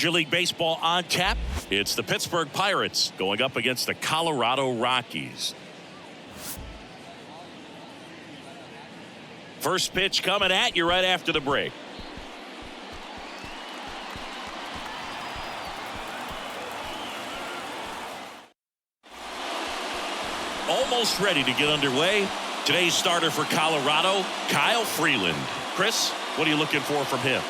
Major League Baseball on tap. It's the Pittsburgh Pirates going up against the Colorado Rockies. First pitch coming at you right after the break. Almost ready to get underway. Today's starter for Colorado, Kyle Freeland. Chris, what are you looking for from him?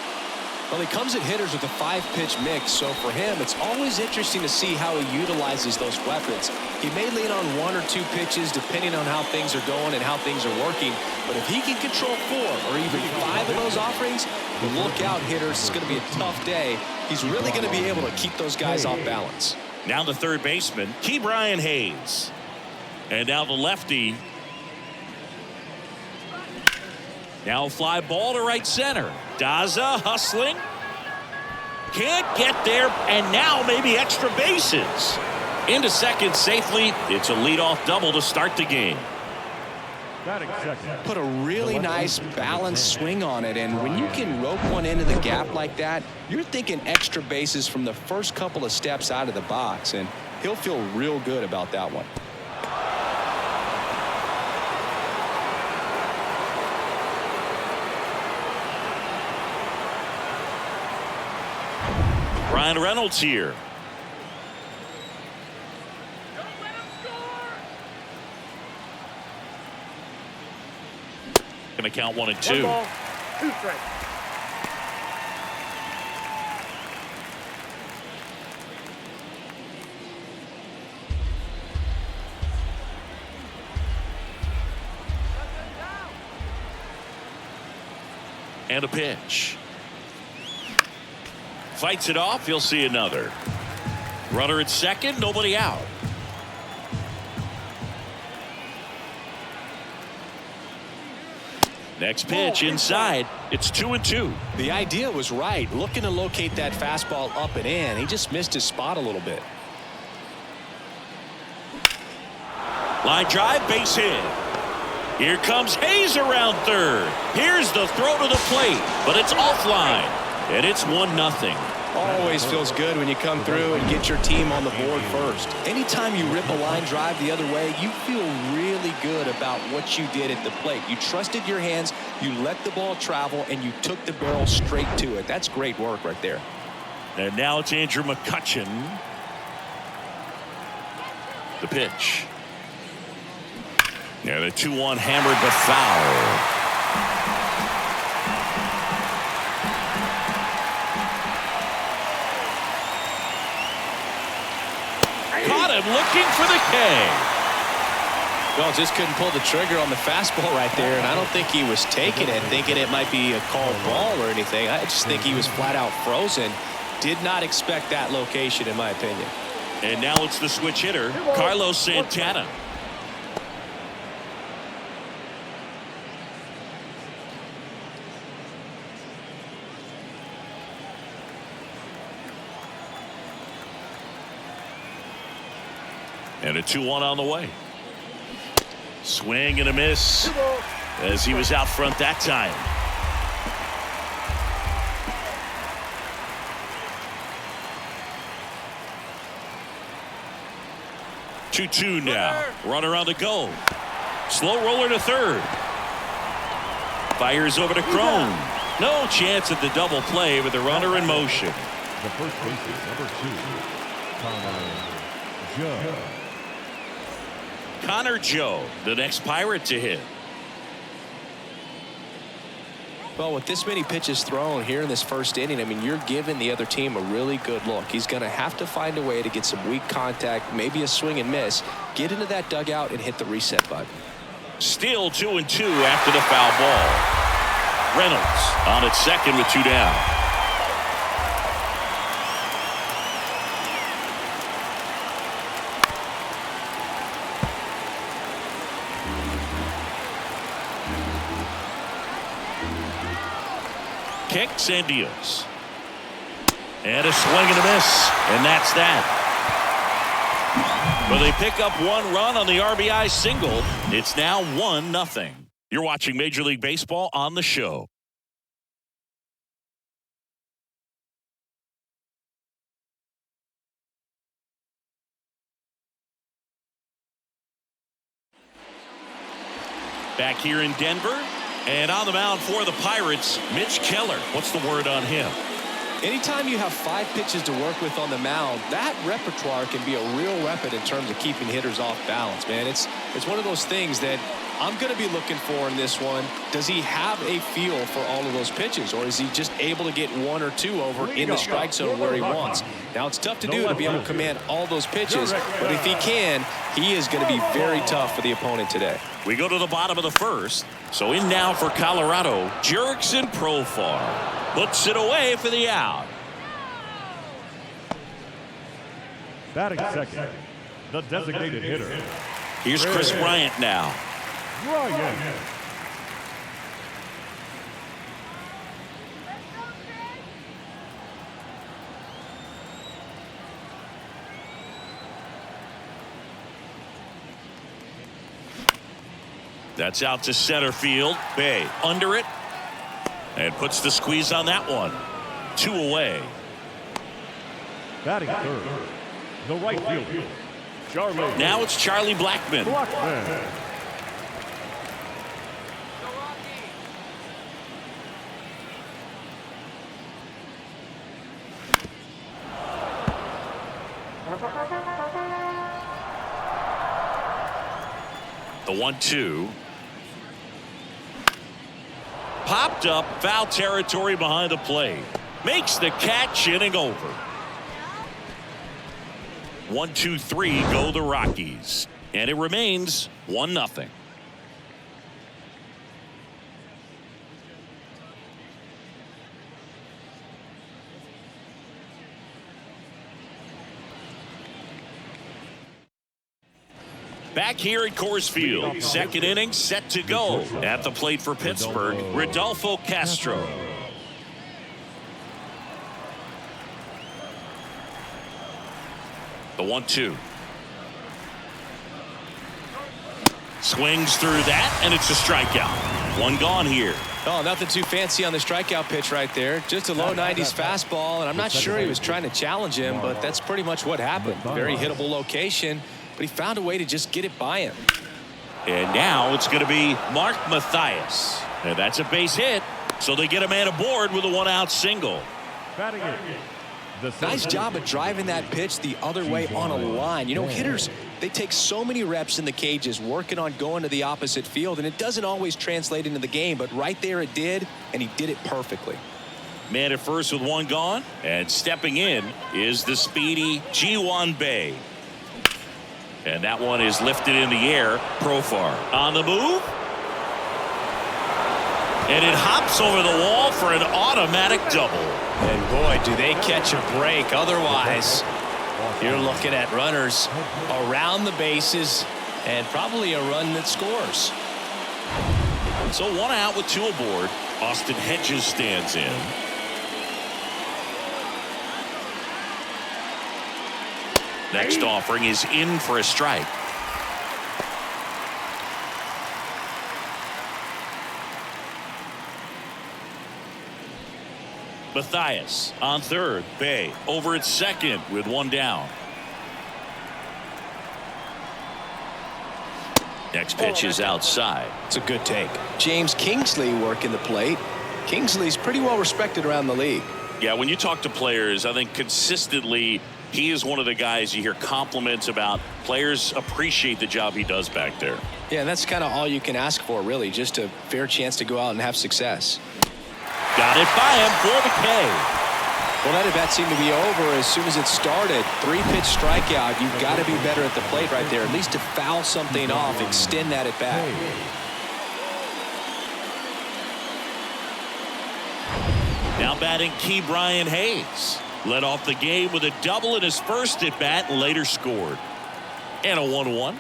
Well, he comes at hitters with a 5-pitch mix, so for him, it's always interesting to see how he utilizes those weapons. He may lean on 1 or 2 pitches depending on how things are going and how things are working, but if he can control 4 or even 5 of those offerings, look out, hitters. It's going to be a tough day. He's really going to be able to keep those guys off balance. Now the third baseman, Brian Hayes. And now the lefty. Now a fly ball to right center. Daza hustling. Can't get there, and now maybe extra bases. Into second safely. It's a leadoff double to start the game. Put a really nice balanced swing on it, and when you can rope one into the gap like that, you're thinking extra bases from the first couple of steps out of the box, and he'll feel real good about that one. Ryan Reynolds here. Going to count 1 and 2. 1 ball, 2 strikes. And a pitch. Fights it off. He'll see another. Runner at second. Nobody out. Next pitch inside. It's 2 and 2. The idea was right. Looking to locate that fastball up and in. He just missed his spot a little bit. Line drive, base hit. Here comes Hayes around third. Here's the throw to the plate, but it's offline. And it's 1-0. Always feels good when you come through and get your team on the board first. Anytime you rip a line drive the other way, you feel really good about what you did at the plate. You trusted your hands, you let the ball travel, and you took the barrel straight to it. That's great work right there. And now it's Andrew McCutchen. The pitch. Yeah, the 2-1 hammered but foul. Looking for the K. Well, just couldn't pull the trigger on the fastball right there, and I don't think he was taking it thinking it might be a called ball or anything. I just think he was flat out frozen. Did not expect that location, in my opinion. And now it's the switch hitter, Carlos Santana. And a 2-1 on the way. Swing and a miss as he was out front that time. 2-2 now. Runner on the go. Slow roller to third. Fires over to Crone. No chance at the double play with the runner in motion. The first baseman, number 2, Joe. Connor Joe, the next Pirate to hit. Well, with this many pitches thrown here in this first inning, I mean, you're giving the other team a really good look. He's going to have to find a way to get some weak contact, maybe a swing and miss, get into that dugout and hit the reset button. Still 2 and 2 after the foul ball. Reynolds on at second with 2 down. Kicks and deals. And a swing and a miss. And that's that. Well, they pick up 1 run on the RBI single. It's now 1-0. You're watching Major League Baseball on the show. Back here in Denver. And on the mound for the Pirates, Mitch Keller. What's the word on him? Anytime you have 5 pitches to work with on the mound, that repertoire can be a real weapon in terms of keeping hitters off balance, man. It's one of those things that I'm going to be looking for in this one. Does he have a feel for all of those pitches, or is he just able to get 1 or 2 over in the strike zone where he wants? Now, it's tough to do to be able to command all those pitches, but if he can, he is going to be very tough for the opponent today. We go to the bottom of the first. So in now for Colorado, Jurickson Profar. Puts it away for the out. Batting second, the designated hitter. Here's Chris Bryant now. Bryant. That's out to center field. Bay under it. And puts the squeeze on that one. 2 away. Batting third, the right fielder. Charlie. Now it's Charlie Blackmon. Blackmon. The 1-2. Popped up, foul territory behind the plate. Makes the catch, inning over. 1-2-3 go the Rockies. And it remains 1-0. Back here at Coors Field, second inning set to go. At the plate for Pittsburgh, Rodolfo Castro. The 1-2. Swings through that, and it's a strikeout. 1 gone here. Oh, nothing too fancy on the strikeout pitch right there. Just a low 90s fastball, and I'm not sure he was trying to challenge him, but that's pretty much what happened. Very hittable location, but he found a way to just get it by him. And now it's going to be Mark Mathias. And that's a base hit, so they get a man aboard with a 1-out single. Batting it. Nice job of driving that pitch the other way on a line. You know, hitters, they take so many reps in the cages working on going to the opposite field, and it doesn't always translate into the game, but right there it did, and he did it perfectly. Man at first with 1 gone, and stepping in is the speedy Ji-Hwan Bae. And that one is lifted in the air. Profar on the move. And it hops over the wall for an automatic double. And boy, do they catch a break. Otherwise, you're looking at runners around the bases and probably a run that scores. So 1 out with 2 aboard. Austin Hedges stands in. Next offering is in for a strike. Mathias on third. Bae over at second with 1 down. Next pitch is outside. It's a good take. James Kingsley working the plate. Kingsley's pretty well respected around the league. Yeah, when you talk to players, I think consistently he is one of the guys you hear compliments about. Players appreciate the job he does back there. Yeah, and that's kind of all you can ask for, really, just a fair chance to go out and have success. Got it by him for the K. Well, that at bat seemed to be over as soon as it started. 3-pitch strikeout. You've got to be better at the plate right there, at least to foul something off, extend that at bat. Now batting Key Brian Hayes. Led off the game with a double in his first at bat and later scored. And a 1-1.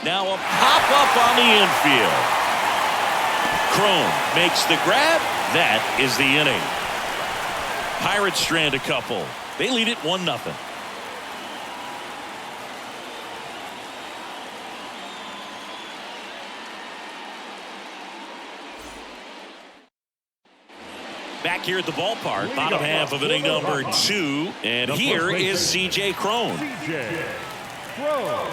Now a pop-up on the infield. Crone makes the grab. That is the inning. Pirates strand a couple. They lead it 1-0. Back here at the ballpark, bottom half of inning number 2. And here is C.J. Cron. C.J. Cron.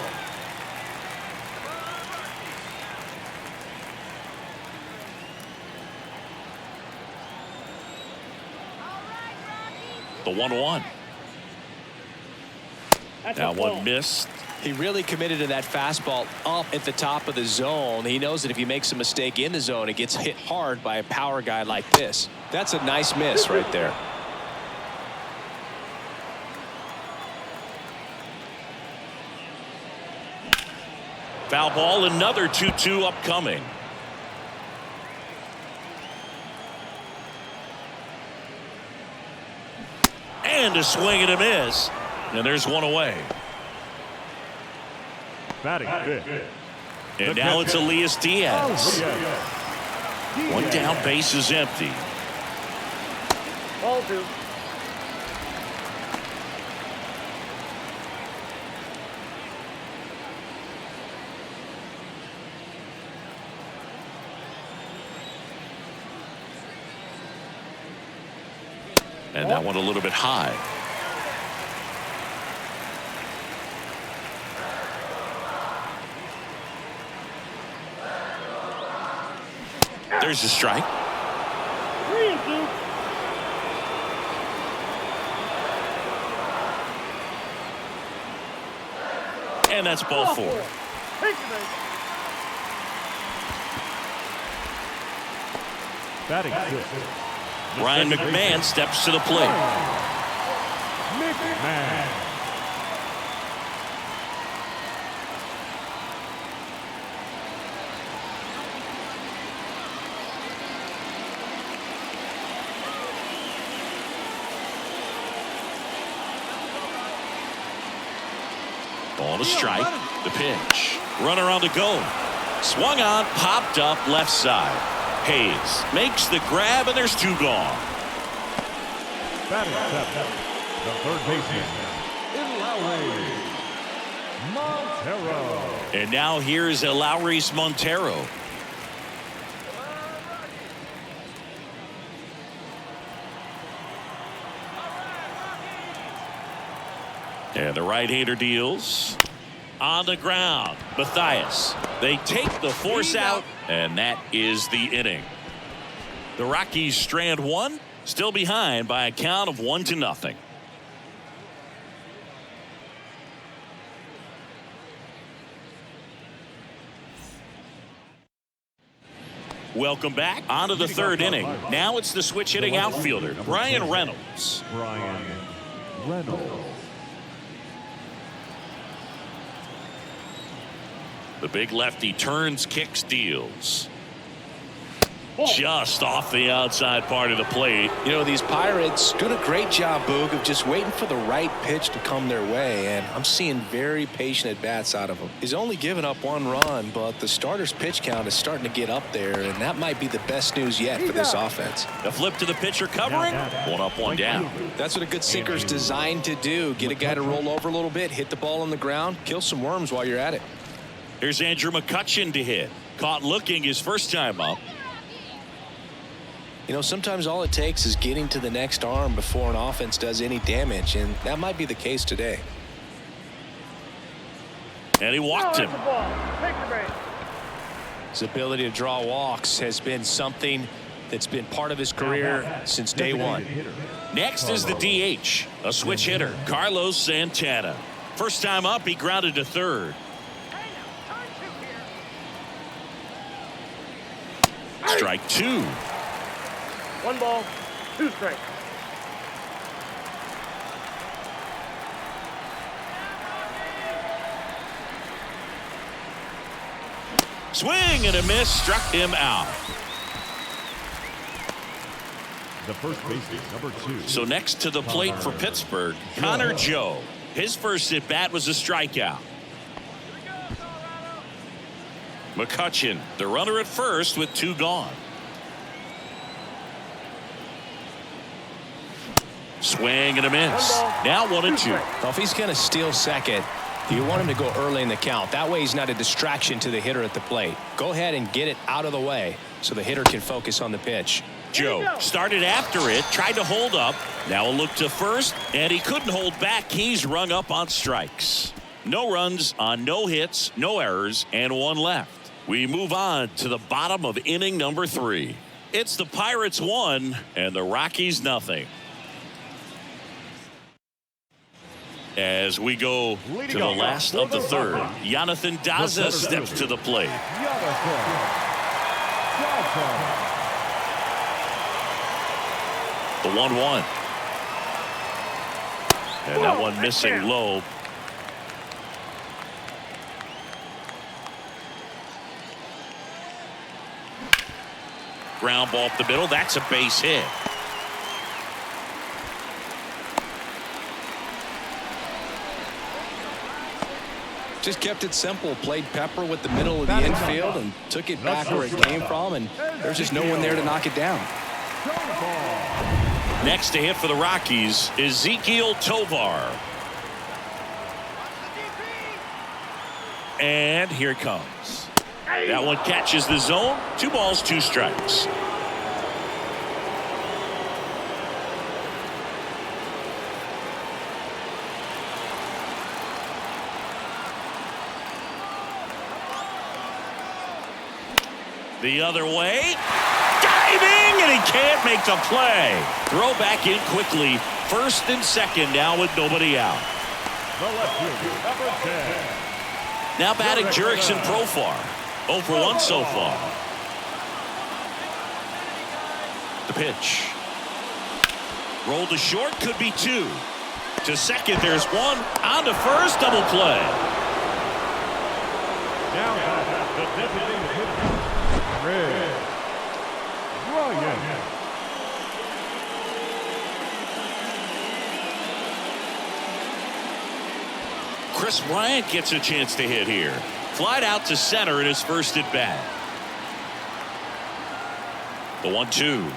The 1-1. That one missed. He really committed to that fastball up at the top of the zone. He knows that if he makes a mistake in the zone, it gets hit hard by a power guy like this. That's a nice miss right there. Foul ball, another 2-2 upcoming. And a swing and a miss. And there's one away. Batting fifth. And now it's Elias Diaz. One down, base is empty. Ball 2. And that one a little bit high. There's a strike. 3-2. And that's ball 4. Take the base. Batting sixth. Ryan McMahon steps to the plate. McMahon. On a strike. The pitch. Runner on the go. Swung on, popped up left side. Hayes makes the grab, and there's 2 gone. Batting seventh. The third baseman. Montero. And now here's Elauris Montero. And the right-hander deals. On the ground, Mathias. They take the force out, and that is the inning. The Rockies strand 1, still behind by a count of 1-0. Welcome back. On to the third inning. Now it's the switch hitting outfielder, Brian Reynolds. Brian Reynolds. The big lefty turns, kicks, deals. Just off the outside part of the plate. You know, these Pirates doing a great job, Boog, of just waiting for the right pitch to come their way, and I'm seeing very patient at-bats out of them. He's only given up 1 run, but the starter's pitch count is starting to get up there, and that might be the best news yet for this offense. The flip to the pitcher covering. 1 up, 1 down. That's what a good sinker's designed to do. Get a guy to roll over a little bit, hit the ball on the ground, kill some worms while you're at it. Here's Andrew McCutchen to hit. Caught looking his first time up. You know, sometimes all it takes is getting to the next arm before an offense does any damage, and that might be the case today. And he walked him. Take the base. His ability to draw walks has been something that's been part of his career since day one. Next is the DH, a switch hitter, Carlos Santana. First time up, he grounded to third. Strike 2. 1 ball, 2 strikes. Swing and a miss, struck him out. The first baseman, number 2. So next to the plate for Pittsburgh, Connor Joe. His first at bat was a strikeout. McCutchen, the runner at first with 2 gone. Swing and a miss. Now 1-2. Well, if he's going to steal second, You want him to go early in the count. That way he's not a distraction to the hitter at the plate. Go ahead and get it out of the way so the hitter can focus on the pitch. Joe started after it, tried to hold up. Now a look to first, and he couldn't hold back. He's rung up on strikes. No runs on no hits, no errors, and one left. We move on to the bottom of inning number 3. It's the Pirates 1 and the Rockies nothing. As we go to the last of the third, Jonathan Daza steps to the plate. The 1-1. And that one missing low. Ground ball up the middle. That's a base hit. Just kept it simple. Played pepper with the middle of the infield and took it back where it came from. And there's just no one there to knock it down. Next to hit for the Rockies is Ezequiel Tovar. And here it comes. That one catches the zone. 2 balls, 2 strikes. The other way. Diving, and he can't make the play. Throw back in quickly. First and second now with nobody out. The left fielder, number 10. Now batting Jurickson Profar. 0 for 1 so far. The pitch. Roll to short, could be 2. To second, there's 1. On to first, double play. Now the designated hitter, Red Ryan. Chris Bryant gets a chance to hit here. Flied out to center in his first at bat. The 1-2.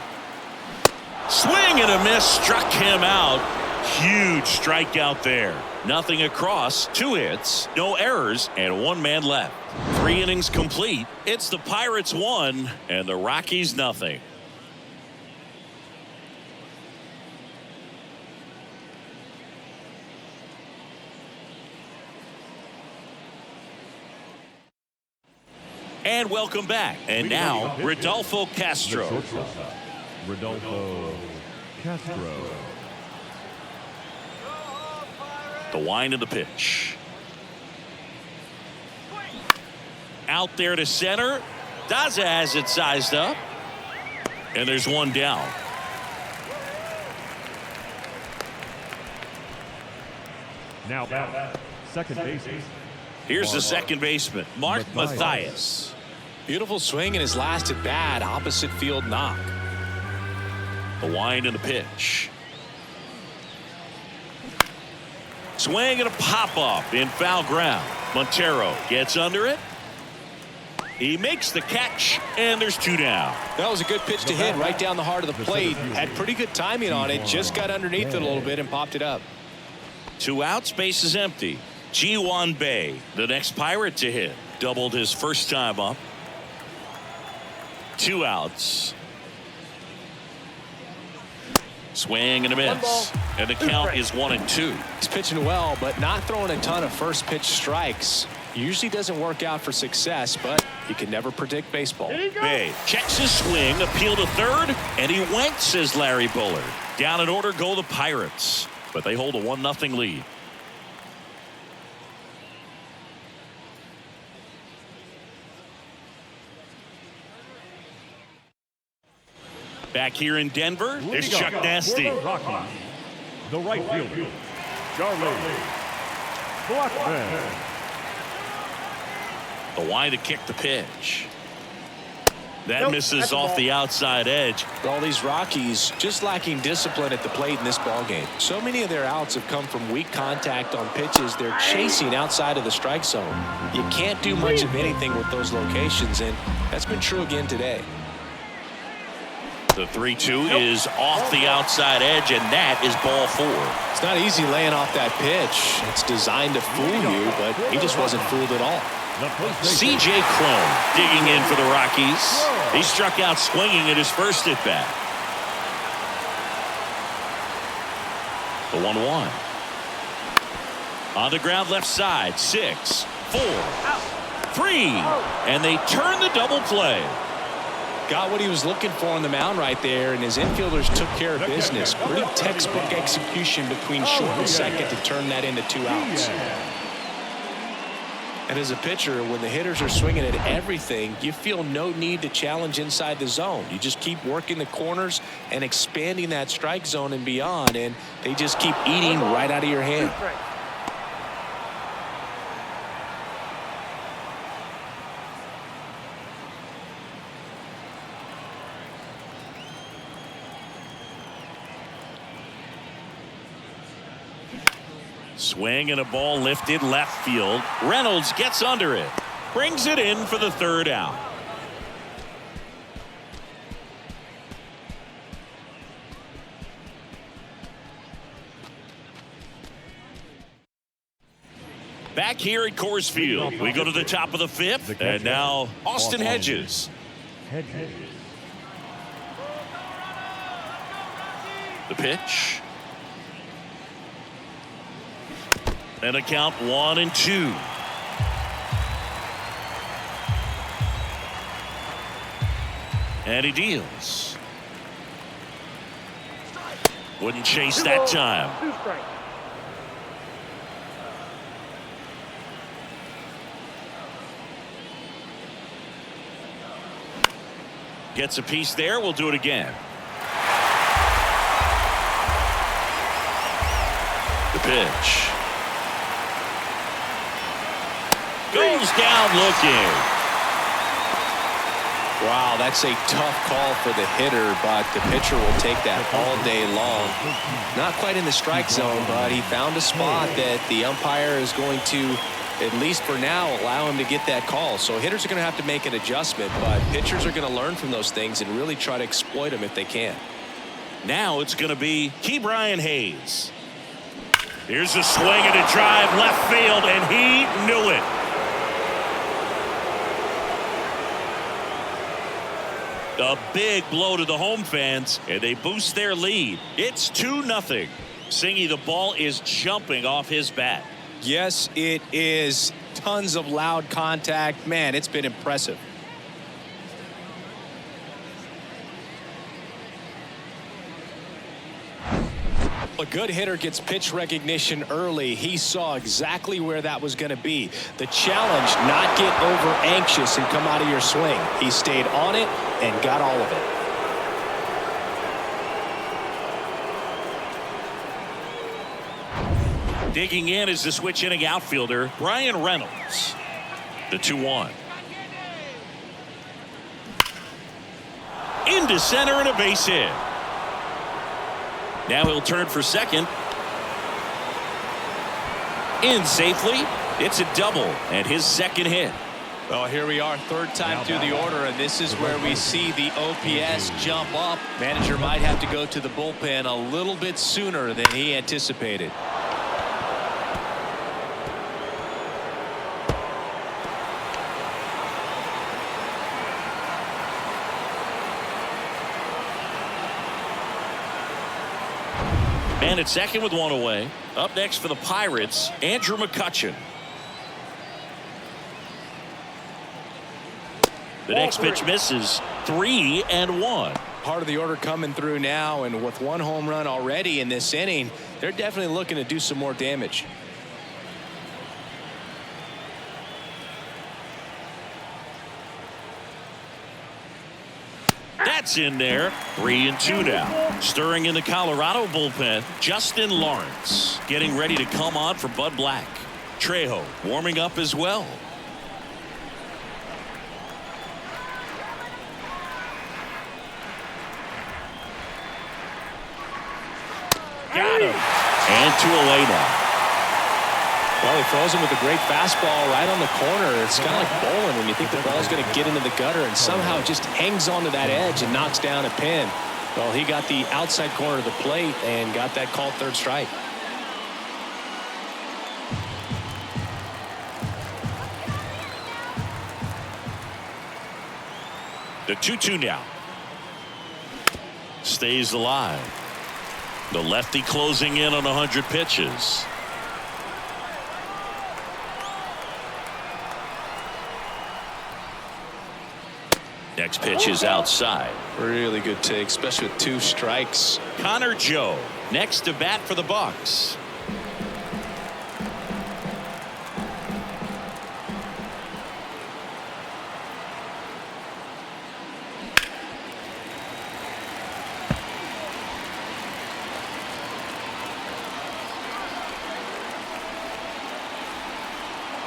Swing and a miss, struck him out. Huge strikeout there. Nothing across, 2 hits, no errors, and 1 man left. 3 innings complete. It's the Pirates 1 and the Rockies nothing. And welcome back. And now, Rodolfo Castro. Rodolfo Castro. The wind of the pitch. Out there to center. Daza has it sized up. And there's 1 down. Now back, second baseman. Here's the second baseman, Mark Mathias. Beautiful swing in his last at bat. Opposite field knock. The wind and the pitch. Swing and a pop-up in foul ground. Montero gets under it. He makes the catch, and there's 2 down. That was a good pitch to hit right down the heart of the plate. Had pretty good timing on it. Just got underneath it a little bit and popped it up. 2 outs, base is empty. Ji-Hwan Bae, the next Pirate to hit. Doubled his first time up. 2 outs. Swing and a miss. And the count is 1-2. He's pitching well, but not throwing a ton of first pitch strikes. Usually doesn't work out for success, but you can never predict baseball. Bae checks his swing, appeal to third, and he went, says Larry Bullard. Down in order go the Pirates, but they hold a 1-0 lead. Back here in Denver, there's Chuck Nasty. The right fielder, Charlie Blackman. The wind to kick the pitch. That misses off the outside edge. All these Rockies just lacking discipline at the plate in this ballgame. So many of their outs have come from weak contact on pitches they're chasing outside of the strike zone. You can't do much of anything with those locations, and that's been true again today. The 3-2 is off the outside edge, and that is ball 4. not easy laying off that pitch. It's designed to fool you, but he just wasn't fooled at all. C.J. Cron digging in for the Rockies. He struck out swinging at his first at bat. The 1-1. On the ground left side. 6, 4, 3. And they turn the double play. Got what he was looking for on the mound right there, and his infielders took care of business. Pretty textbook execution between short and second to turn that into 2 outs. And as a pitcher, when the hitters are swinging at everything, you feel no need to challenge inside the zone. You just keep working the corners and expanding that strike zone and beyond, and they just keep eating right out of your hand. Swing and a ball lifted left field. Reynolds gets under it. Brings it in for the 3rd out. Back here at Coors Field, we go to the top of the 5th, and now Austin Hedges. The pitch. And a count 1-2. And he deals. Wouldn't chase that time. 2 strikes. Gets a piece there. We'll do it again. The pitch. Goes down looking. Wow, that's a tough call for the hitter, but the pitcher will take that all day long. Not quite in the strike zone, but he found a spot that the umpire is going to, at least for now, allow him to get that call. So hitters are going to have to make an adjustment, but pitchers are going to learn from those things and really try to exploit them if they can. Now it's going to be Ke'Bryan Hayes. Here's a swing and a drive left field, and he knew it. A big blow to the home fans, and they boost their lead. It's 2-0. Singy, the ball is jumping off his bat. Yes, it is. Tons of loud contact. Man, it's been impressive. A good hitter gets pitch recognition early. He saw exactly where that was going to be. The challenge, not get over anxious and come out of your swing. He stayed on it and got all of it. Digging in is the switch inning outfielder, Bryan Reynolds. The 2-1. Into center and a base hit. Now he'll turn for second. In safely. It's a double and his second hit. Well, here we are, 3rd time through the order, and this is where we see the OPS jump up. Manager might have to go to the bullpen a little bit sooner than he anticipated. And at second with 1 away. Up next for the Pirates, Andrew McCutchen. The next pitch misses. 3-1. Part of the order coming through now, and with 1 home run already in this inning, they're definitely looking to do some more damage. That's in there. 3-2 now. Stirring in the Colorado bullpen, Justin Lawrence getting ready to come on for Bud Black. Trejo warming up as well. Got him. And 2 away now. Well, he throws him with a great fastball right on the corner. It's kind of like bowling when you think the ball's going to get into the gutter, and somehow it just hangs onto that edge and knocks down a pin. Well, he got the outside corner of the plate and got that called 3rd strike. 2-2 now. Stays alive. The lefty closing in on 100 pitches. Next pitch is outside. Really good take, especially with 2 strikes. Connor Joe next to bat for the Bucks.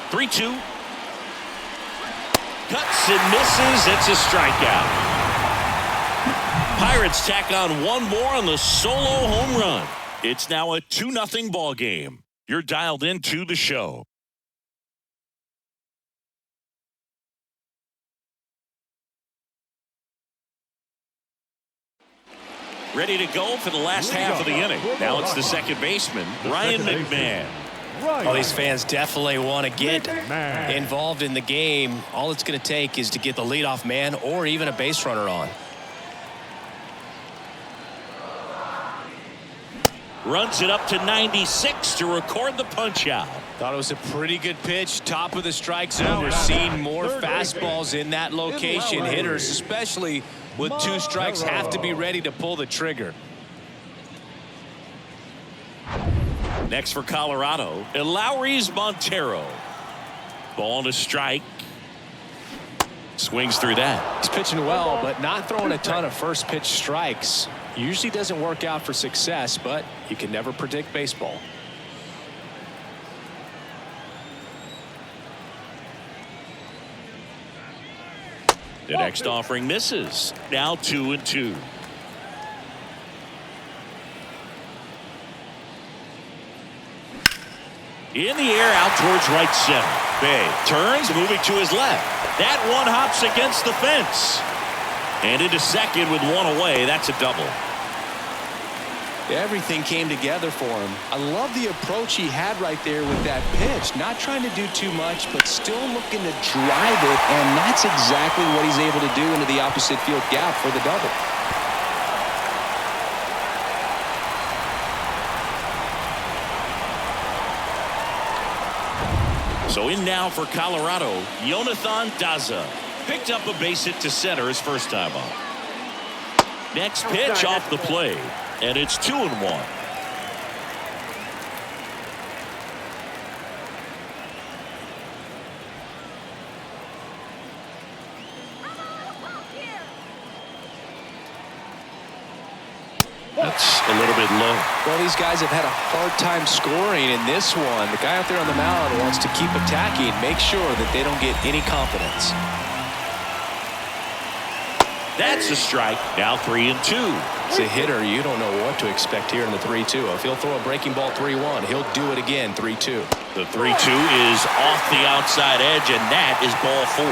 Three-two. Cuts and misses. It's a strikeout. Pirates tack on one more on the solo home run. It's now a 2-0 ball game. You're dialed into the show. Ready to go for the last half of the inning. Now it's the second baseman, Ryan McMahon. Oh, these fans definitely want to get involved in the game. All it's going to take is to get the leadoff man or even a base runner on. Runs it up to 96 to record the punch out. Thought it was a pretty good pitch. Top of the strike zone. We're seeing more fastballs in that location. Hitters, especially with 2 strikes, have to be ready to pull the trigger. Next for Colorado, Lowry's Montero. Ball to strike. Swings through that. He's pitching well, but not throwing a ton of first pitch strikes. Usually doesn't work out for success, but you can never predict baseball. The next offering misses. Now 2-2. In the air out towards right center. Bay turns, moving to his left. That one hops against the fence. And into second with one away. That's a double. Everything came together for him. I love the approach he had right there with that pitch. Not trying to do too much, but still looking to drive it. And that's exactly what he's able to do into the opposite field gap for the double. So in now for Colorado, Jonathan Daza. Picked up a base hit to center his first time up. Next pitch off the plate, and it's 2-1. That's a little bit low. Well, these guys have had a hard time scoring in this one. The guy out there on the mound wants to keep attacking, make sure that they don't get any confidence. That's a strike. Now 3-2. As a hitter, you don't know what to expect here in the 3-2. If he'll throw a breaking ball 3-1, he'll do it again 3-2. The 3-2 is off the outside edge, and that is ball 4.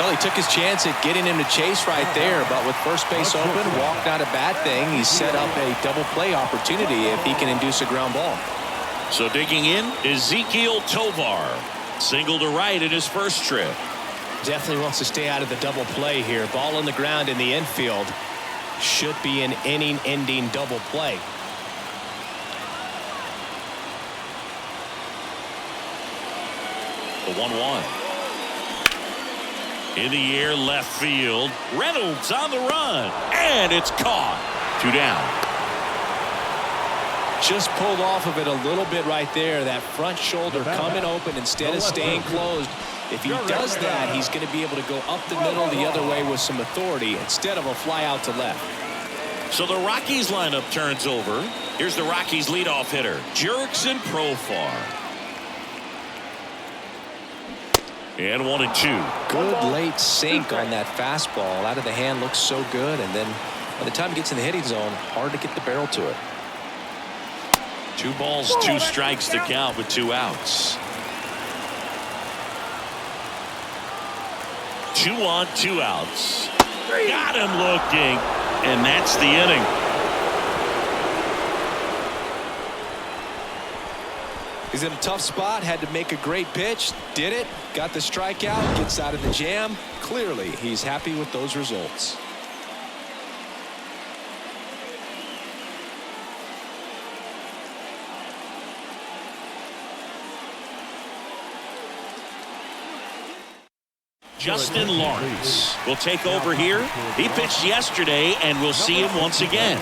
Well, he took his chance at getting him to chase right there, but with first base open, walk not a bad thing. He's set up a double play opportunity if he can induce a ground ball. So digging in, Ezekiel Tovar. Single to right in his first trip. Definitely wants to stay out of the double play here. Ball on the ground in the infield. Should be an inning-ending double play. The 1-1. In the air left field. Reynolds on the run. And it's caught. 2 down. Just pulled off of it a little bit right there. That front shoulder coming open instead of staying closed. If he does that, he's going to be able to go up the middle the other way with some authority instead of a fly out to left. So the Rockies lineup turns over. Here's the Rockies leadoff hitter, Jurickson Profar. And 1-2. Good late sink on that fastball. Out of the hand, looks so good. And then by the time he gets in the hitting zone, hard to get the barrel to it. 2 balls, 2 strikes to count with 2 outs. 2 on, 2 outs. Got him looking, and that's the inning. He's in a tough spot, had to make a great pitch, did it, got the strikeout, gets out of the jam. Clearly, he's happy with those results. Justin Lawrence will take over here. He pitched yesterday, and we'll see him once again.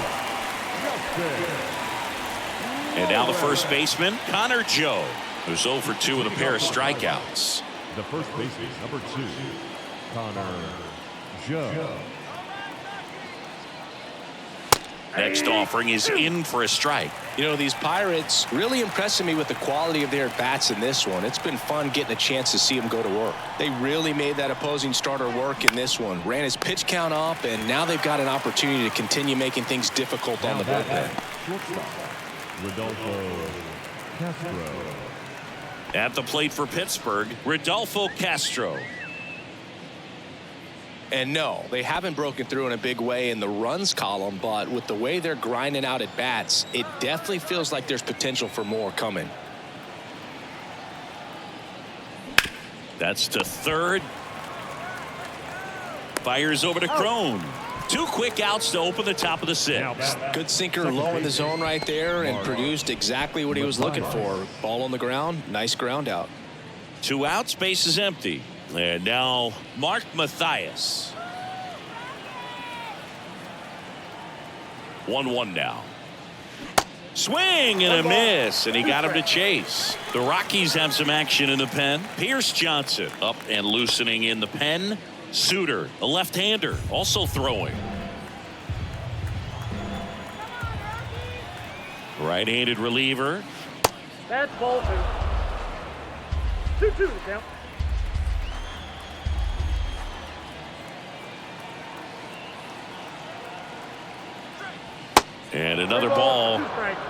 And now the first baseman, Connor Joe, who's 0 for 2 with a pair of strikeouts. The first baseman, number 2, Connor Joe. Next offering is in for a strike. You know, these Pirates really impressing me with the quality of their bats in this one. It's been fun getting a chance to see them go to work. They really made that opposing starter work in this one. Ran his pitch count up, and now they've got an opportunity to continue making things difficult on the bullpen. Rodolfo Castro. At the plate for Pittsburgh, Rodolfo Castro. And no, they haven't broken through in a big way in the runs column, but with the way they're grinding out at bats, it definitely feels like there's potential for more coming. That's to third. Fires over to Crone. 2 quick outs to open the top of the 6th. Good sinker low in the zone right there and produced exactly what he was looking for. Ball on the ground, nice ground out. 2 outs, base is empty. And now Mark Mathias. 1-1 now. Swing and a miss, and he got him to chase. The Rockies have some action in the pen. Pierce Johnson up and loosening in the pen. Suter, a left-hander, also throwing. Right-handed reliever. That's ball 2. 2-2 to count. And another ball. 2 strikes.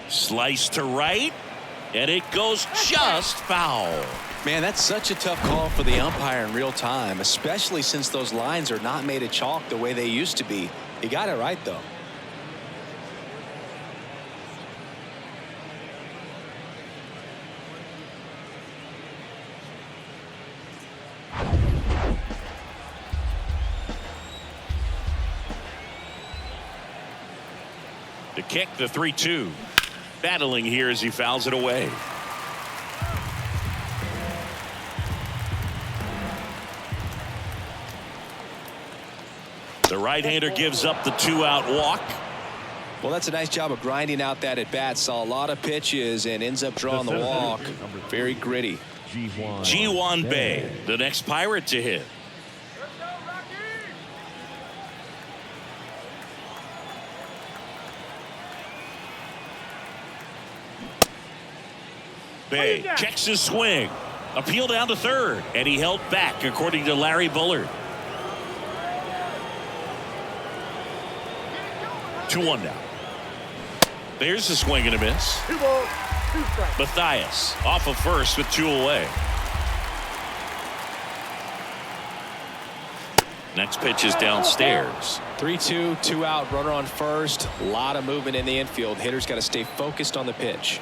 Slice to right, and it goes just foul. Man, that's such a tough call for the umpire in real time, especially since those lines are not made of chalk the way they used to be. He got it right, though. The kick, the 3-2. Battling here as he fouls it away. The right-hander gives up the 2-out walk. Well, that's a nice job of grinding out that at bat. Saw a lot of pitches and ends up drawing the walk. Very gritty. Ji-Hwan Bae, the next Pirate to hit. Bae checks his swing. Appeal down to third, and he held back, according to Larry Bullard. 2-1 now. There's the swing and a miss. 2 balls, 2 strikes. Mathias off of first with 2 away. Next pitch is downstairs. 3-2, 2 out, runner on first. A lot of movement in the infield. Hitter's got to stay focused on the pitch.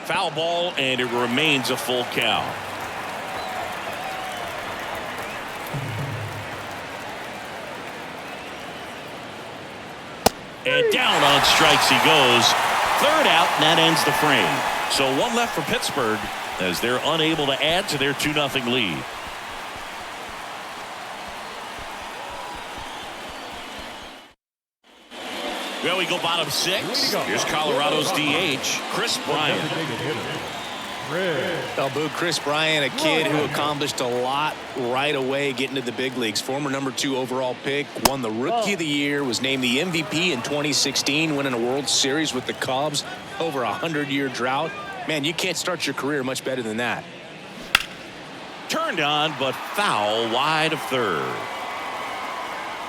Foul ball, and it remains a full count. And down on strikes he goes. 3rd out, and that ends the frame. So 1 left for Pittsburgh as they're unable to add to their 2-0 lead. Well, we go bottom 6. Here's Colorado's DH, Chris Bryant. Chris Bryant, a kid who accomplished a lot right away getting to the big leagues. Former number 2 overall pick, won the Rookie of the Year, was named the MVP in 2016, winning a World Series with the Cubs over a 100-year drought. Man, you can't start your career much better than that. Turned on, but foul wide of third.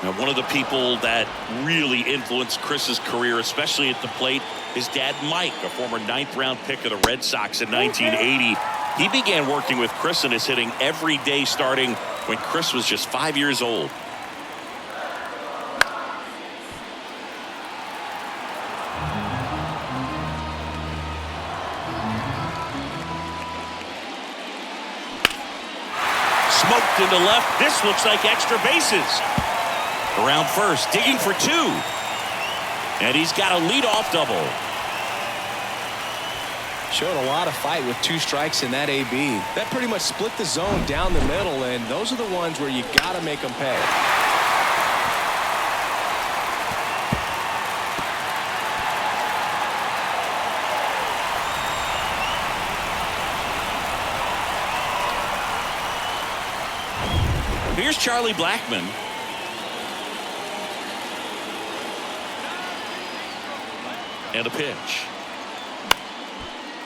Now, one of the people that really influenced Chris's career, especially at the plate, his dad, Mike, a former 9th-round pick of the Red Sox in 1980. He began working with Chris and is hitting every day starting when Chris was just 5 years old. Smoked into left. This looks like extra bases. Around first, digging for 2. And he's got a leadoff double. Showed a lot of fight with 2 strikes in that AB. That pretty much split the zone down the middle, and those are the ones where you got to make them pay. Here's Charlie Blackmon. And a pitch.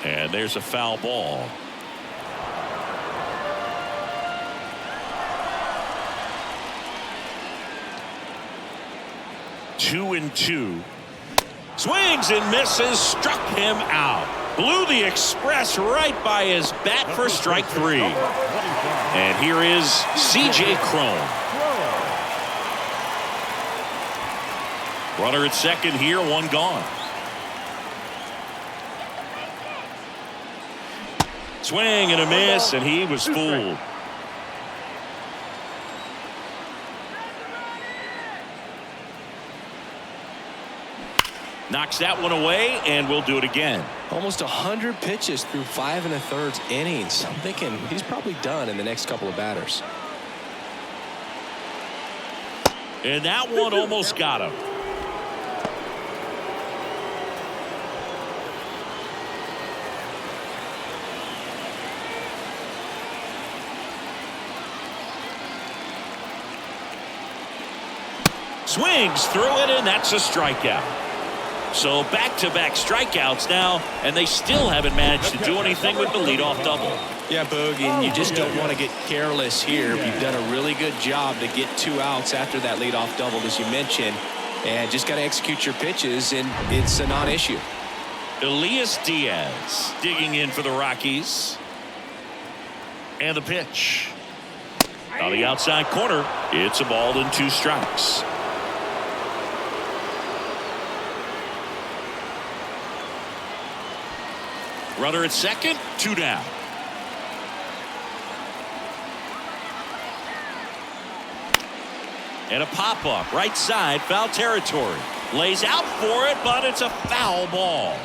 And there's a foul ball. Two and 2. Swings and misses. Struck him out. Blew the express right by his bat for strike 3. And here is C.J. Cron. Runner at second here, 1 gone. Swing and a miss, and he was fooled. Knocks that one away, and we'll do it again. Almost 100 pitches through 5 1/3 innings. I'm thinking he's probably done in the next couple of batters. And that one almost got him. Swings through it, and that's a strikeout. So back-to-back strikeouts now, and they still haven't managed to do anything with the leadoff double. Yeah, Boog, and you just don't want to get careless here. You've done a really good job to get 2 outs after that leadoff double, as you mentioned, and just got to execute your pitches, and it's a non-issue. Elias Diaz digging in for the Rockies. And the pitch. On the outside corner, it's a ball and 2 strikes. Runner at second, 2 down. And a pop-up, right side, foul territory. Lays out for it, but it's a foul ball.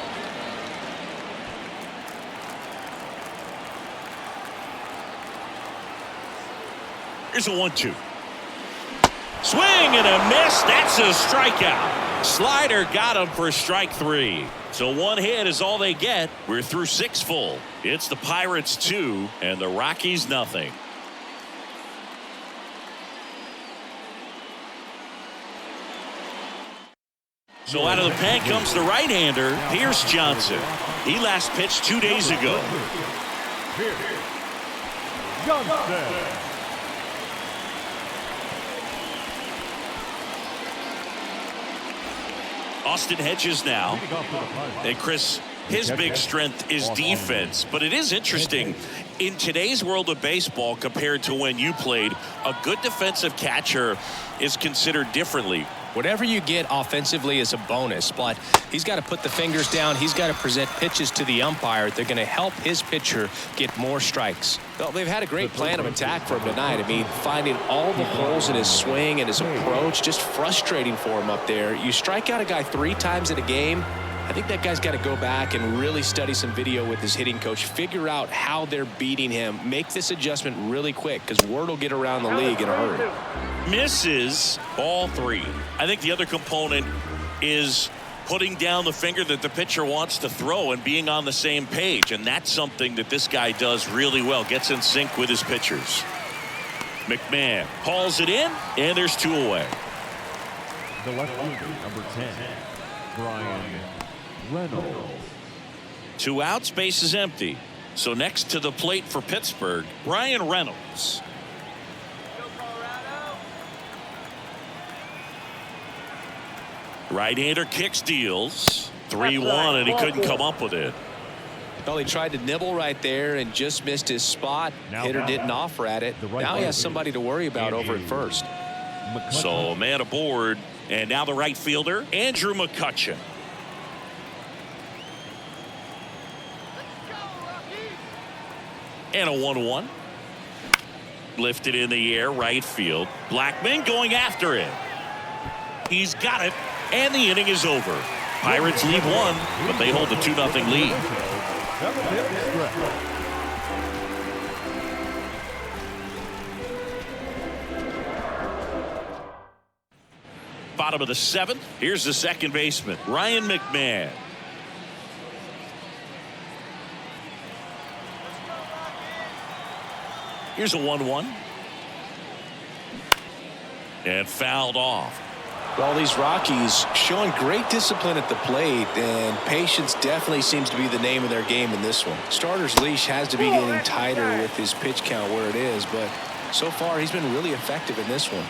Here's a 1-2. Swing and a miss. That's a strikeout. Slider got him for strike 3. So 1 hit is all they get. We're through 6 full. It's the Pirates 2 and the Rockies nothing. So out of the pen comes the right-hander, Pierce Johnson. He last pitched 2 days ago. Johnson. Austin Hedges now. And Chris, his big strength is defense, but it is interesting in today's world of baseball compared to when you played. A good defensive catcher is considered differently. Whatever you get offensively is a bonus, but he's got to put the fingers down. He's got to present pitches to the umpire. They're going to help his pitcher get more strikes. Well, they've had a great plan of attack for him tonight. I mean, finding all the holes in his swing and his approach, just frustrating for him up there. You strike out a guy 3 times in a game, I think that guy's got to go back and really study some video with his hitting coach, figure out how they're beating him, make this adjustment really quick, because word will get around the league in a hurry. Misses ball 3. I think the other component is putting down the finger that the pitcher wants to throw and being on the same page, and that's something that this guy does really well, gets in sync with his pitchers. McMahon hauls it in, and there's 2 away. The left fielder, number 10, Brian Reynolds. 2 outs, base is empty. So next to the plate for Pittsburgh, Brian Reynolds. Right-hander kicks, deals 3-1, and he couldn't come up with it. Well, he tried to nibble right there and just missed his spot. Hitter didn't offer at it. Now he has somebody to worry about over at first. So a man aboard, and now the right fielder, Andrew McCutchen. And a 1-1. Lifted in the air, right field. Blackmon going after it. He's got it, and the inning is over. Pirates lead one, but they hold a 2-0 lead. Bottom of the 7th. Here's the second baseman, Ryan McMahon. Here's a 1-1. And fouled off. Well, these Rockies showing great discipline at the plate, and patience definitely seems to be the name of their game in this one. Starter's leash has to be getting tighter with his pitch count where it is, but so far he's been really effective in this one.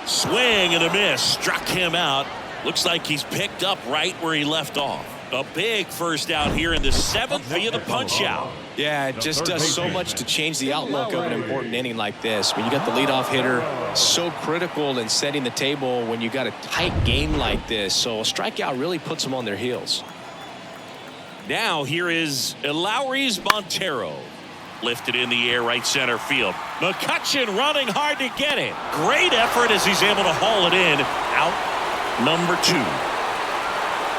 Swing and a miss. Struck him out. Looks like he's picked up right where he left off. A big first out here in the 7th via the punch out. Yeah, it just does so much to change the outlook of an important inning like this. When you got the leadoff hitter, so critical in setting the table when you got a tight game like this. So a strikeout really puts them on their heels. Now here is Lowry's Montero. Lifted in the air, right center field. McCutchen running hard to get it. Great effort as he's able to haul it in. Out number 2.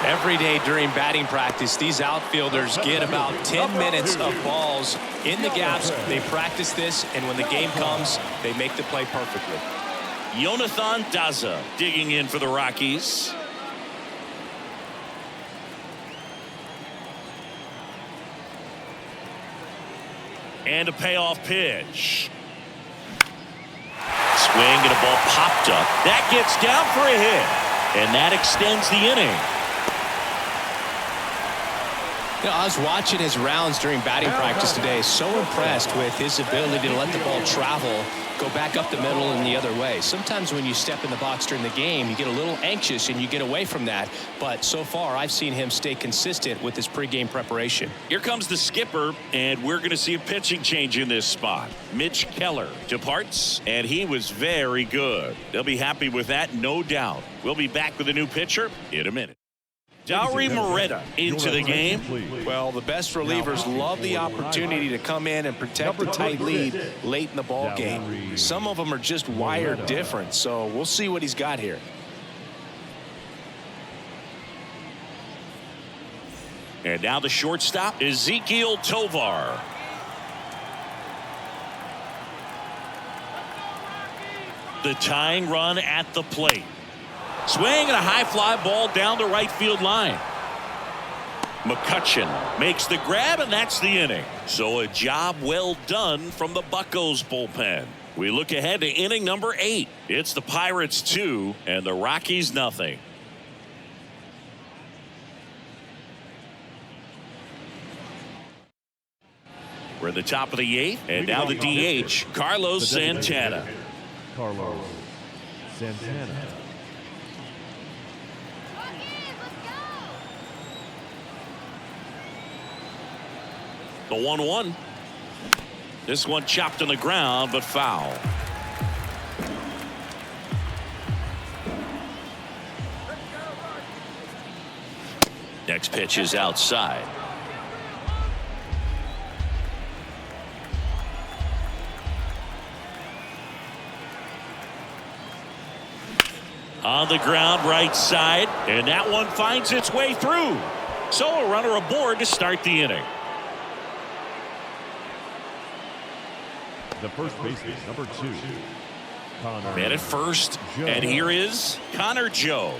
Every day during batting practice, these outfielders get about 10 minutes of balls in the gaps. They practice this, and when the game comes, they make the play perfectly. Jonathan Daza digging in for the Rockies. And a payoff pitch. Swing and a ball popped up. That gets down for a hit. And that extends the inning. You know, I was watching his rounds during batting practice today. So impressed with his ability to let the ball travel, go back up the middle and the other way. Sometimes when you step in the box during the game, you get a little anxious and you get away from that. But so far, I've seen him stay consistent with his pregame preparation. Here comes the skipper, and we're going to see a pitching change in this spot. Mitch Keller departs, and he was very good. They'll be happy with that, no doubt. We'll be back with a new pitcher in a minute. Dauri Moreta into the game. Well, the best relievers love the opportunity to come in and protect the tight lead late in the ball game. Some of them are just wired different, so we'll see what he's got here. And now the shortstop, Ezequiel Tovar. The tying run at the plate. Swing and a high fly ball down the right field line. McCutchen makes the grab, and that's the inning. So a job well done from the Buccos bullpen. We look ahead to inning number 8. It's the Pirates 2 and the Rockies nothing. We're at the top of the 8th, and now the DH, Carlos Santana. Carlos Santana. The 1-1. This one chopped on the ground, but foul. Next pitch is outside. On the ground, right side, and that one finds its way through. So a runner aboard to start the inning. The first baseman, number 2, Connor. Man at first, and here is Connor Joe.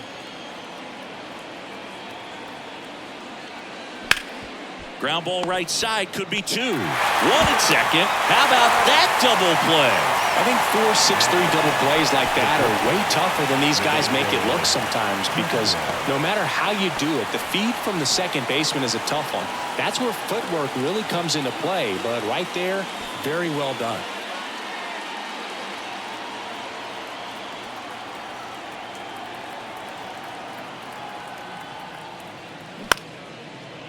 Ground ball right side, could be 2. 1 at second. How about that double play? I think 4-6-3 double plays like that are way tougher than these guys make it look sometimes, because no matter how you do it, the feed from the second baseman is a tough one. That's where footwork really comes into play, but right there, very well done.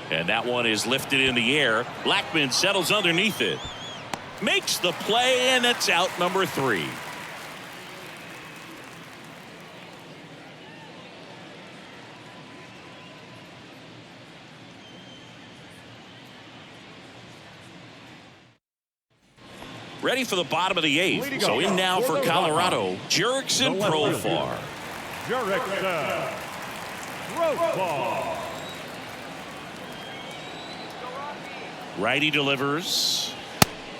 And that one is lifted in the air. Blackman settles underneath it. Makes the play, and it's out number 3. Ready for the bottom of the 8th. So in now for Colorado, Jurickson Profar. Jurickson Profar. Righty delivers.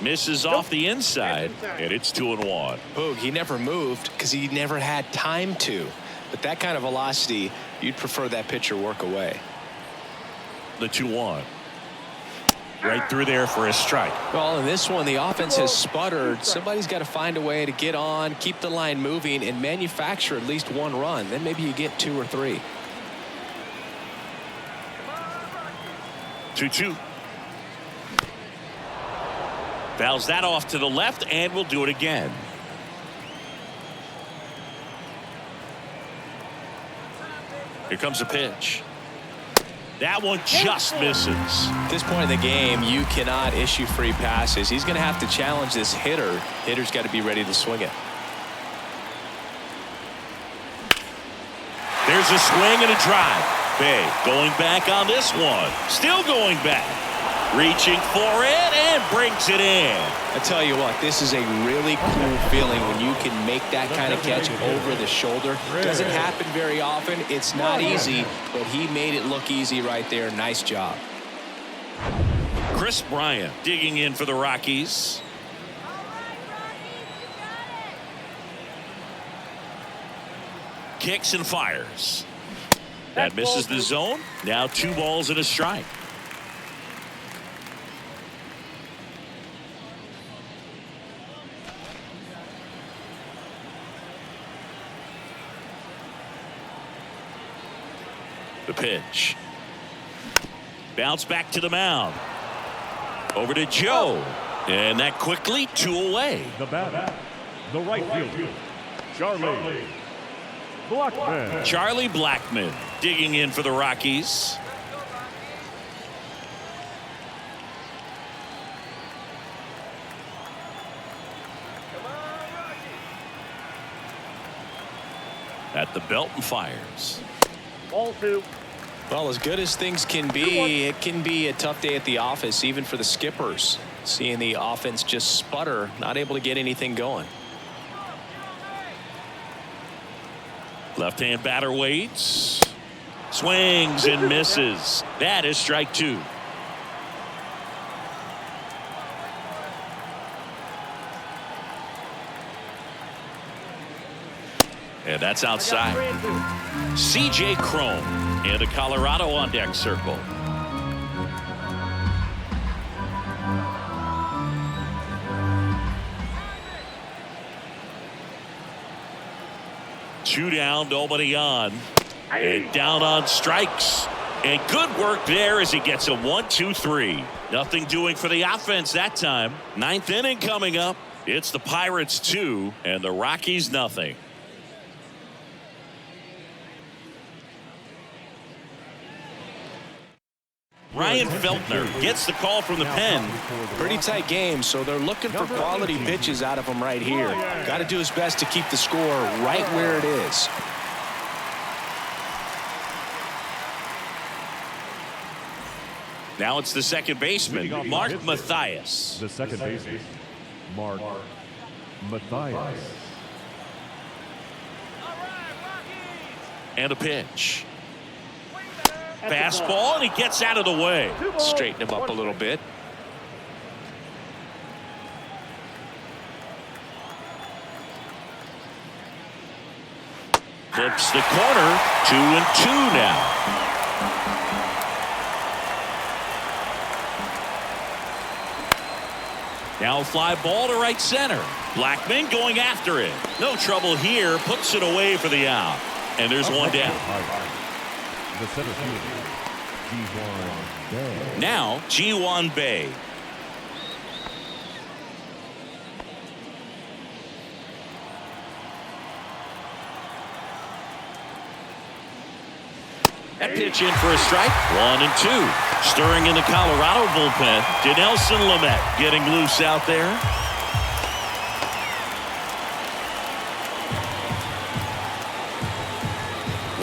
Misses off the inside, and it's 2-1. Boog, he never moved because he never had time to. But that kind of velocity, you'd prefer that pitcher work away. The 2-1. Right through there for a strike. Well, in this one, the offense has sputtered. Somebody's got to find a way to get on, keep the line moving, and manufacture at least one run. Then maybe you get 2 or 3. 2-2. Fouls that off to the left, and we'll do it again. Here comes a pitch. That one just misses. At this point in the game, you cannot issue free passes. He's going to have to challenge this hitter. Hitter's got to be ready to swing it. There's a swing and a drive. Bay going back on this one. Still going back. Reaching for it and brings it in. I tell you what, this is a really cool feeling when you can make that kind of catch over the shoulder. Doesn't happen very often. It's not easy, but he made it look easy right there. Nice job. Chris Bryant digging in for the Rockies. Kicks and fires. That misses the zone. Now 2 balls and a strike. The pitch. Bounce back to the mound. Over to Joe. And that quickly 2 away. The batter, the right fielder, Charlie Blackmon. Charlie Blackmon digging in for the Rockies. At the belt and fires. Ball 2. Well, as good as things can be, it can be a tough day at the office, even for the skippers. Seeing the offense just sputter, not able to get anything going. Left-hand batter waits. Swings and misses. That is strike 2. And that's outside. C.J. Cron and a Colorado on deck circle. Two down, nobody on. And down on strikes. And good work there as he gets a 1-2-3. Nothing doing for the offense that time. 9th inning coming up. It's the Pirates 2 and the Rockies nothing. Ryan Feltner gets the call from the pen. Pretty tight game, so they're looking for quality pitches out of him right here. Got to do his best to keep the score right where it is. Now it's the second baseman, Mark Mathias. The second baseman, Mark Mathias. And a pitch. Fastball, and he gets out of the way. Straighten him up a little bit. Flips the corner. 2-2 now. Now a fly ball to right center. Blackmon going after it. No trouble here. Puts it away for the out. And there's one down. The center fielder, Ji-Hwan Bae. Now Ji-Hwan Bae. That pitch in for a strike. 1-2. Stirring in the Colorado bullpen. Dinelson Lamet getting loose out there.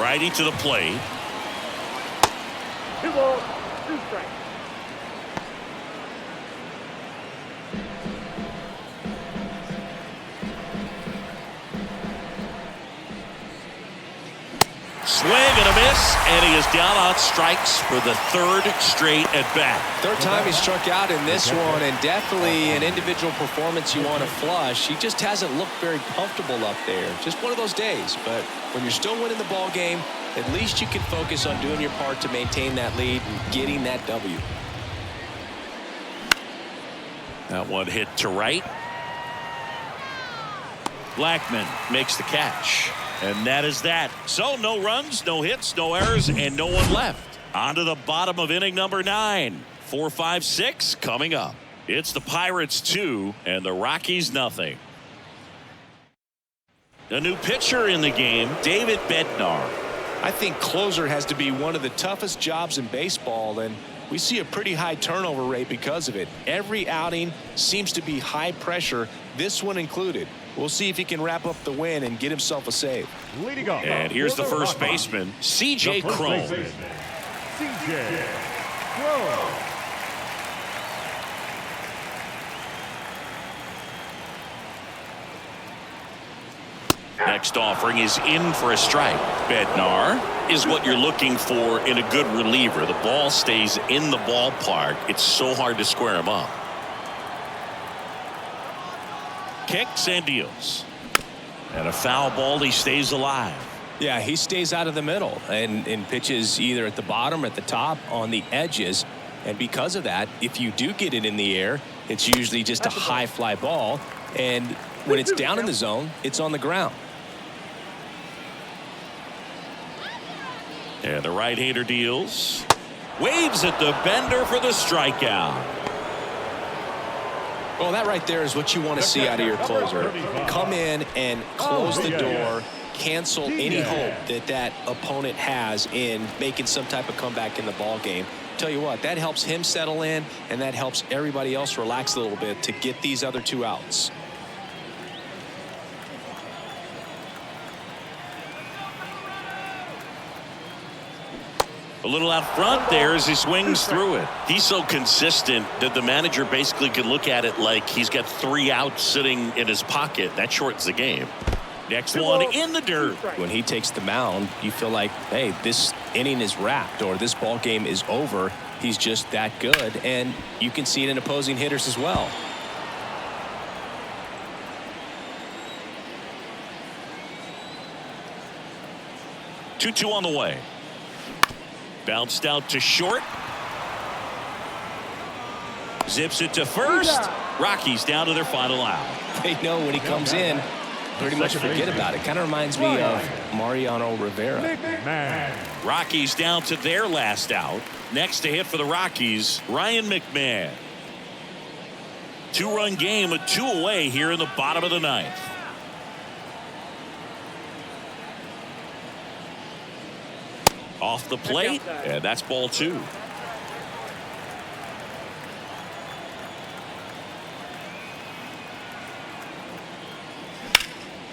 Righty to the plate. 2 balls, 2 strikes. Swing and a miss, and he is down on strikes for the third straight at bat. Third time he struck out in this one, and definitely an individual performance you want to flush. He just hasn't looked very comfortable up there. Just one of those days. But when you're still winning the ball game, at least you can focus on doing your part to maintain that lead and getting that W. That one hit to right. Blackman makes the catch. And that is that. So no runs, no hits, no errors, and no one left. On to the bottom of inning number 9. 4, 5, 6 coming up. It's the Pirates 2 and the Rockies nothing. A new pitcher in the game, David Bednar. I think closer has to be one of the toughest jobs in baseball, and we see a pretty high turnover rate because of it. Every outing seems to be high pressure, this one included. We'll see if he can wrap up the win and get himself a save. Leading off. And here's the first baseman, C.J. Cron. C.J. Cron. Next offering is in for a strike. Bednar is what you're looking for in a good reliever. The ball stays in the ballpark. It's so hard to square him up. Kicks and deals. And a foul ball, he stays alive. Yeah, he stays out of the middle and pitches either at the bottom or at the top on the edges. And because of that, if you do get it in the air, it's usually just a high fly ball. And when it's down in the zone, it's on the ground. And the right-hander deals. Waves at the bender for the strikeout. Well, that right there is what you want to see out of your closer. Come in and close the door, cancel any hope that that opponent has in making some type of comeback in the ball game. Tell you what, that helps him settle in, and that helps everybody else relax a little bit to get these other 2 outs. A little out front there as he swings through it. He's so consistent that the manager basically can look at it like he's got 3 outs sitting in his pocket. That shortens the game. Next one in the dirt. When he takes the mound, you feel like, hey, this inning is wrapped or this ball game is over. He's just that good, and you can see it in opposing hitters as well. Two on the way. Bounced out to short. Zips it to first. Rockies down to their final out. They know when he comes in, pretty much forget about it. Kind of reminds me of Mariano Rivera. Rockies down to their last out. Next to hit for the Rockies, Ryan McMahon. 2-run game with 2 away here in the bottom of the 9th. Off the plate, and that's ball 2.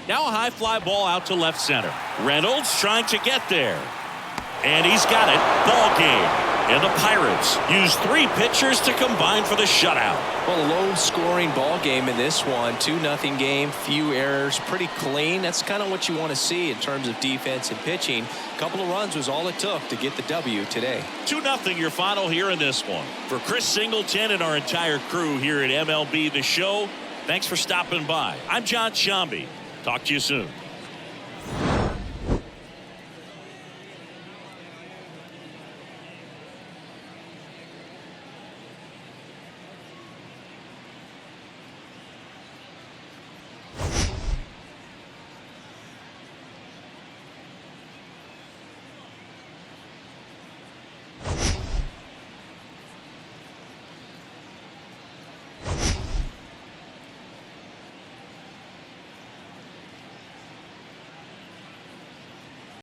Now a high fly ball out to left center. Reynolds trying to get there. And he's got it. Ball game. And the Pirates use 3 pitchers to combine for the shutout. Well, a low-scoring ball game in this one. 2-0 game, few errors, pretty clean. That's kind of what you want to see in terms of defense and pitching. A couple of runs was all it took to get the W today. 2-0 your final here in this one. For Chris Singleton and our entire crew here at MLB The Show, thanks for stopping by. I'm John Shambi. Talk to you soon.